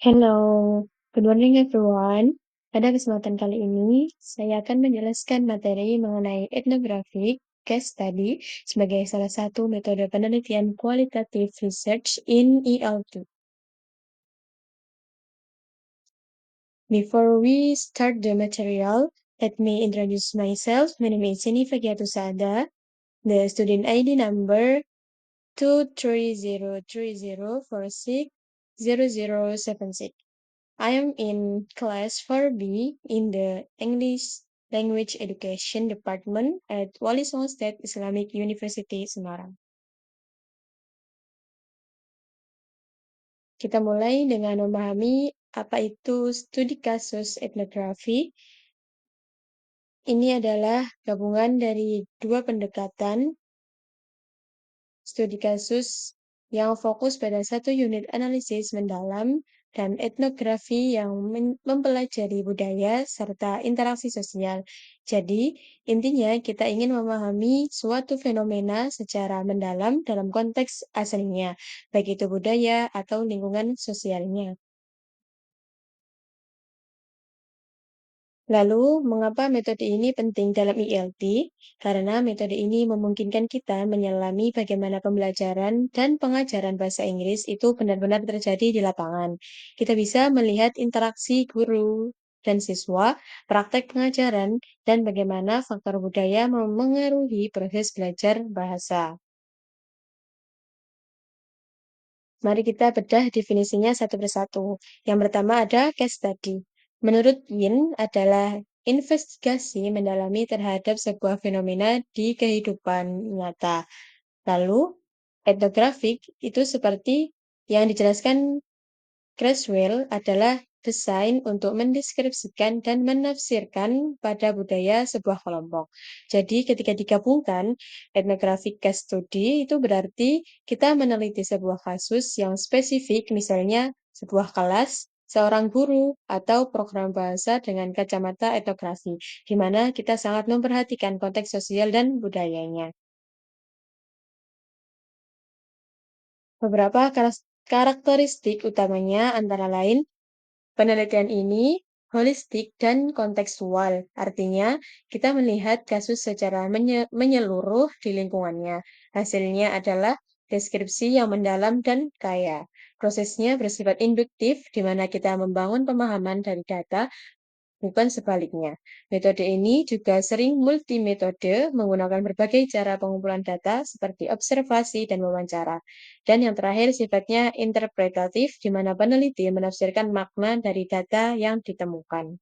Hello, good morning everyone. Pada kesempatan kali ini, saya akan menjelaskan materi mengenai ethnographic case study sebagai salah satu metode penelitian kualitatif research in ELT. Before we start the material, let me introduce myself. My name is Jennifer Sada. The student ID number 23030460076. I am in class 4B in the English Language Education Department at Wali Songo State Islamic University, Semarang. Kita mulai dengan memahami apa itu studi kasus etnografi. Ini adalah gabungan dari dua pendekatan studi kasus yang fokus pada satu unit analisis mendalam dan etnografi yang mempelajari budaya serta interaksi sosial. Jadi, intinya kita ingin memahami suatu fenomena secara mendalam dalam konteks aslinya, baik itu budaya atau lingkungan sosialnya. Lalu, mengapa metode ini penting dalam ILT? Karena metode ini memungkinkan kita menyelami bagaimana pembelajaran dan pengajaran bahasa Inggris itu benar-benar terjadi di lapangan. Kita bisa melihat interaksi guru dan siswa, praktek pengajaran, dan bagaimana faktor budaya memengaruhi proses belajar bahasa. Mari kita bedah definisinya satu persatu. Yang pertama ada case study. Menurut Yin adalah investigasi mendalami terhadap sebuah fenomena di kehidupan nyata. Lalu, etnografik itu seperti yang dijelaskan Creswell adalah desain untuk mendeskripsikan dan menafsirkan pada budaya sebuah kelompok. Jadi ketika digabungkan, ethnographic case study itu berarti kita meneliti sebuah kasus yang spesifik, misalnya sebuah kelas, seorang guru, atau program bahasa dengan kacamata etnografi, di mana kita sangat memperhatikan konteks sosial dan budayanya. Beberapa karakteristik utamanya antara lain penelitian ini holistik dan kontekstual, artinya kita melihat kasus secara menyeluruh di lingkungannya. Hasilnya adalah deskripsi yang mendalam dan kaya. Prosesnya bersifat induktif, di mana kita membangun pemahaman dari data, bukan sebaliknya. Metode ini juga sering multimetode, menggunakan berbagai cara pengumpulan data seperti observasi dan wawancara. Dan yang terakhir sifatnya interpretatif, di mana peneliti menafsirkan makna dari data yang ditemukan.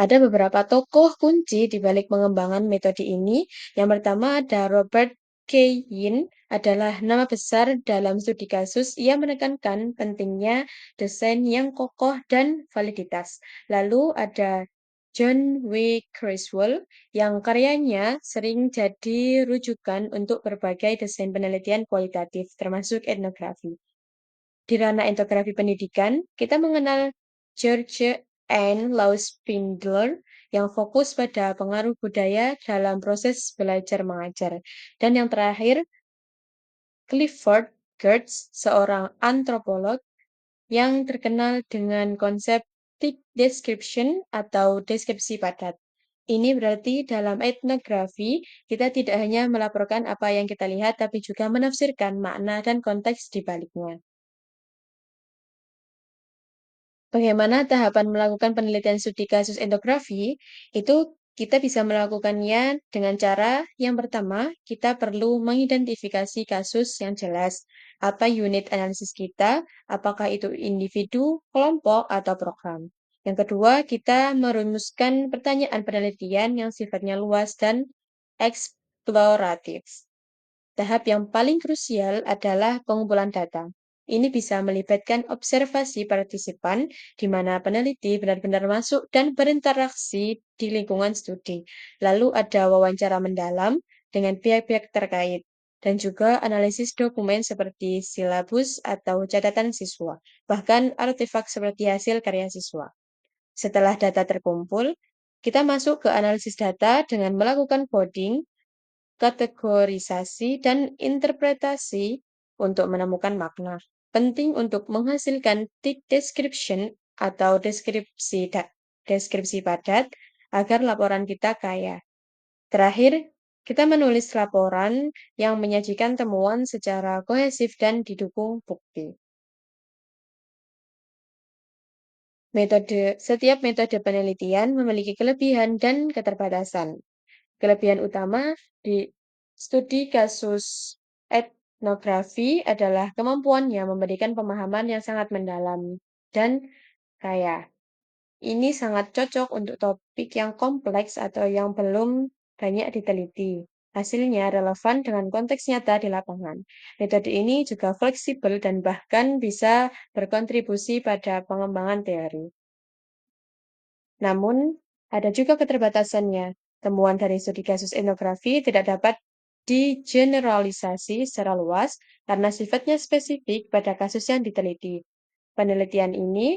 Ada beberapa tokoh kunci di balik pengembangan metode ini. Yang pertama ada Robert K. Yin, adalah nama besar dalam studi kasus. Ia menekankan pentingnya desain yang kokoh dan validitas. Lalu ada John W. Criswell, yang karyanya sering jadi rujukan untuk berbagai desain penelitian kualitatif, termasuk etnografi. Di ranah etnografi pendidikan, kita mengenal George N. Law Spindler yang fokus pada pengaruh budaya dalam proses belajar mengajar. Dan yang terakhir, Clifford Geertz, seorang antropolog yang terkenal dengan konsep thick description atau deskripsi padat. Ini berarti dalam etnografi, kita tidak hanya melaporkan apa yang kita lihat, tapi juga menafsirkan makna dan konteks di baliknya. Bagaimana tahapan melakukan penelitian studi kasus etnografi? Itu kita bisa melakukannya dengan cara yang pertama, kita perlu mengidentifikasi kasus yang jelas. Apa unit analisis kita, apakah itu individu, kelompok, atau program. Yang kedua, kita merumuskan pertanyaan penelitian yang sifatnya luas dan eksploratif. Tahap yang paling krusial adalah pengumpulan data. Ini bisa melibatkan observasi partisipan, di mana peneliti benar-benar masuk dan berinteraksi di lingkungan studi. Lalu ada wawancara mendalam dengan pihak-pihak terkait, dan juga analisis dokumen seperti silabus atau catatan siswa, bahkan artefak seperti hasil karya siswa. Setelah data terkumpul, kita masuk ke analisis data dengan melakukan coding, kategorisasi, dan interpretasi untuk menemukan makna. Penting untuk menghasilkan tick description atau deskripsi padat agar laporan kita kaya. Terakhir, kita menulis laporan yang menyajikan temuan secara kohesif dan didukung bukti. Setiap metode penelitian memiliki kelebihan dan keterbatasan. Kelebihan utama di studi kasus etnografi adalah kemampuannya memberikan pemahaman yang sangat mendalam dan kaya. Ini sangat cocok untuk topik yang kompleks atau yang belum banyak diteliti. Hasilnya relevan dengan konteks nyata di lapangan. Metode ini juga fleksibel dan bahkan bisa berkontribusi pada pengembangan teori. Namun, ada juga keterbatasannya. Temuan dari studi kasus etnografi tidak dapat digeneralisasi secara luas karena sifatnya spesifik pada kasus yang diteliti. Penelitian ini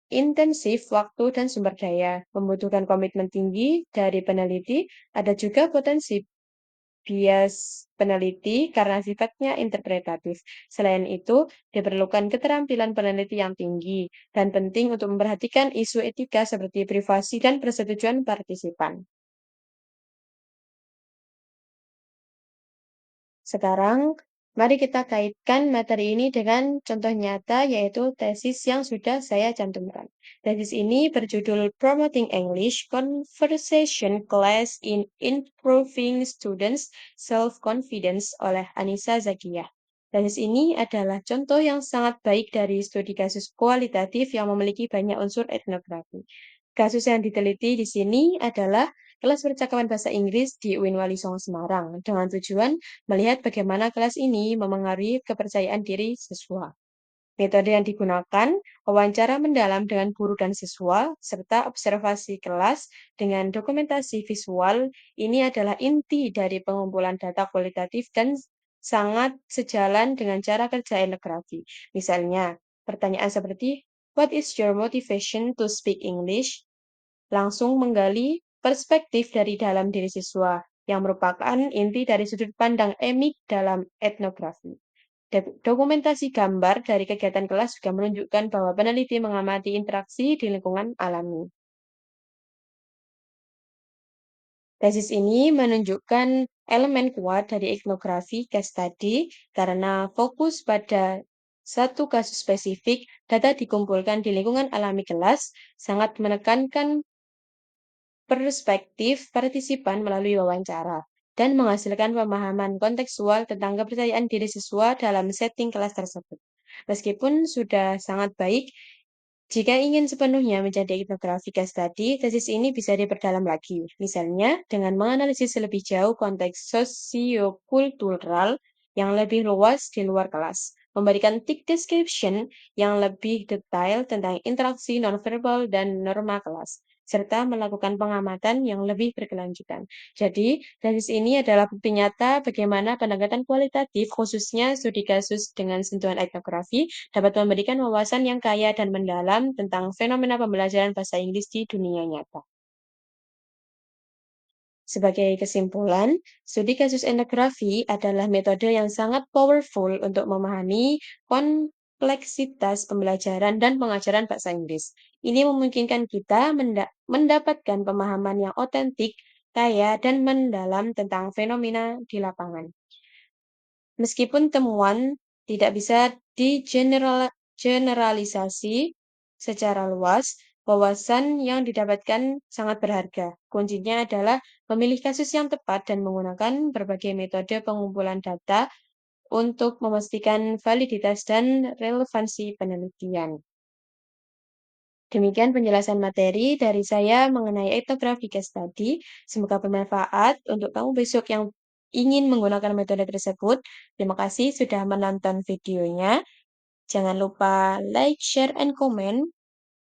intensif waktu dan sumber daya, membutuhkan komitmen tinggi dari peneliti, ada juga potensi bias peneliti karena sifatnya interpretatif. Selain itu, diperlukan keterampilan peneliti yang tinggi dan penting untuk memperhatikan isu etika seperti privasi dan persetujuan partisipan. Sekarang, mari kita kaitkan materi ini dengan contoh nyata, yaitu tesis yang sudah saya cantumkan. Tesis ini berjudul Promoting English Conversation Class in Improving Students' Self-Confidence oleh Anissa Zakiyah. Tesis ini adalah contoh yang sangat baik dari studi kasus kualitatif yang memiliki banyak unsur etnografi. Kasus yang diteliti di sini adalah kelas percakapan bahasa Inggris di UIN Wali Songo Semarang dengan tujuan melihat bagaimana kelas ini memengaruhi kepercayaan diri siswa. Metode yang digunakan, wawancara mendalam dengan guru dan siswa, serta observasi kelas dengan dokumentasi visual, ini adalah inti dari pengumpulan data kualitatif dan sangat sejalan dengan cara kerja etnografi. Misalnya, pertanyaan seperti, "What is your motivation to speak English?" langsung menggali perspektif dari dalam diri siswa, yang merupakan inti dari sudut pandang emik dalam etnografi. Dokumentasi gambar dari kegiatan kelas juga menunjukkan bahwa peneliti mengamati interaksi di lingkungan alami. Tesis ini menunjukkan elemen kuat dari etnografi case study karena fokus pada satu kasus spesifik, data dikumpulkan di lingkungan alami kelas, sangat menekankan perspektif partisipan melalui wawancara dan menghasilkan pemahaman kontekstual tentang kepercayaan diri siswa dalam setting kelas tersebut. Meskipun sudah sangat baik, jika ingin sepenuhnya menjadi etnografi case study, tesis ini bisa diperdalam lagi. Misalnya, dengan menganalisis lebih jauh konteks sosiokultural yang lebih luas di luar kelas, memberikan tick description yang lebih detail tentang interaksi nonverbal dan norma kelas, serta melakukan pengamatan yang lebih berkelanjutan. Jadi, tesis ini adalah bukti nyata bagaimana pendekatan kualitatif, khususnya studi kasus dengan sentuhan etnografi, dapat memberikan wawasan yang kaya dan mendalam tentang fenomena pembelajaran bahasa Inggris di dunia nyata. Sebagai kesimpulan, studi kasus etnografi adalah metode yang sangat powerful untuk memahami kompleksitas pembelajaran dan pengajaran bahasa Inggris. Ini memungkinkan kita mendapatkan pemahaman yang otentik, kaya, dan mendalam tentang fenomena di lapangan. Meskipun temuan tidak bisa digeneralisasi secara luas, wawasan yang didapatkan sangat berharga. Kuncinya adalah memilih kasus yang tepat dan menggunakan berbagai metode pengumpulan data untuk memastikan validitas dan relevansi penelitian. Demikian penjelasan materi dari saya mengenai etnografi case study. Semoga bermanfaat untuk kamu besok yang ingin menggunakan metode tersebut. Terima kasih sudah menonton videonya. Jangan lupa like, share, and comment.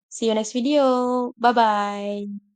See you next video. Bye-bye.